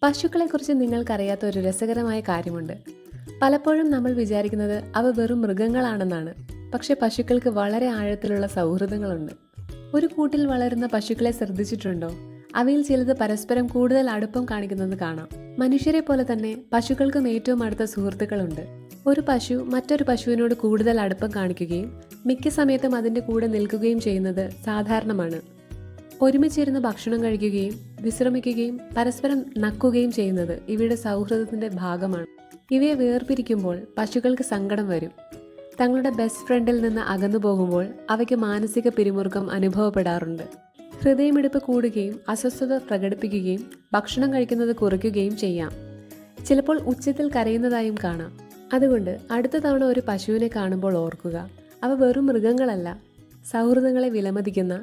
പശുക്കളെക്കുറിച്ച് നിങ്ങൾക്കറിയാത്ത ഒരു രസകരമായ കാര്യമുണ്ട്. പലപ്പോഴും നമ്മൾ വിചാരിക്കുന്നത് അവ വെറും മൃഗങ്ങളാണെന്നാണ്. പക്ഷെ പശുക്കൾക്ക് വളരെ ആഴത്തിലുള്ള സൗഹൃദങ്ങളുണ്ട്. ഒരു കൂട്ടിൽ വളരുന്ന പശുക്കളെ ശ്രദ്ധിച്ചിട്ടുണ്ടോ? അവയിൽ ചിലത് പരസ്പരം കൂടുതൽ അടുപ്പം കാണിക്കുന്നത് കാണാം. മനുഷ്യരെ പോലെ തന്നെ പശുക്കൾക്കും ഏറ്റവും അടുത്ത സുഹൃത്തുക്കളുണ്ട്. ഒരു പശു മറ്റൊരു പശുവിനോട് കൂടുതൽ അടുപ്പം കാണിക്കുകയും മിക്ക സമയത്തും അതിൻ്റെ കൂടെ നിൽക്കുകയും ചെയ്യുന്നത് സാധാരണമാണ്. ഒരുമിച്ചിരുന്ന് ഭക്ഷണം കഴിക്കുകയും വിശ്രമിക്കുകയും പരസ്പരം നക്കുകയും ചെയ്യുന്നത് ഇവയുടെ സൗഹൃദത്തിൻ്റെ ഭാഗമാണ്. ഇവയെ വേർപിരിക്കുമ്പോൾ പശുക്കൾക്ക് സങ്കടം വരും. തങ്ങളുടെ ബെസ്റ്റ് ഫ്രണ്ടിൽ നിന്ന് അകന്നു പോകുമ്പോൾ അവയ്ക്ക് മാനസിക പിരിമുറുക്കം അനുഭവപ്പെടാറുണ്ട്. ഹൃദയമിടിപ്പ് കൂടുകയും അസ്വസ്ഥത പ്രകടിപ്പിക്കുകയും ഭക്ഷണം കഴിക്കുന്നത് കുറയ്ക്കുകയും ചെയ്യാം. ചിലപ്പോൾ ഉച്ചത്തിൽ കരയുന്നതായും കാണാം. അതുകൊണ്ട് അടുത്ത തവണ ഒരു പശുവിനെ കാണുമ്പോൾ ഓർക്കുക, അവ വെറും മൃഗങ്ങളല്ല, സൗഹൃദങ്ങളെ വിലമതിക്കുന്ന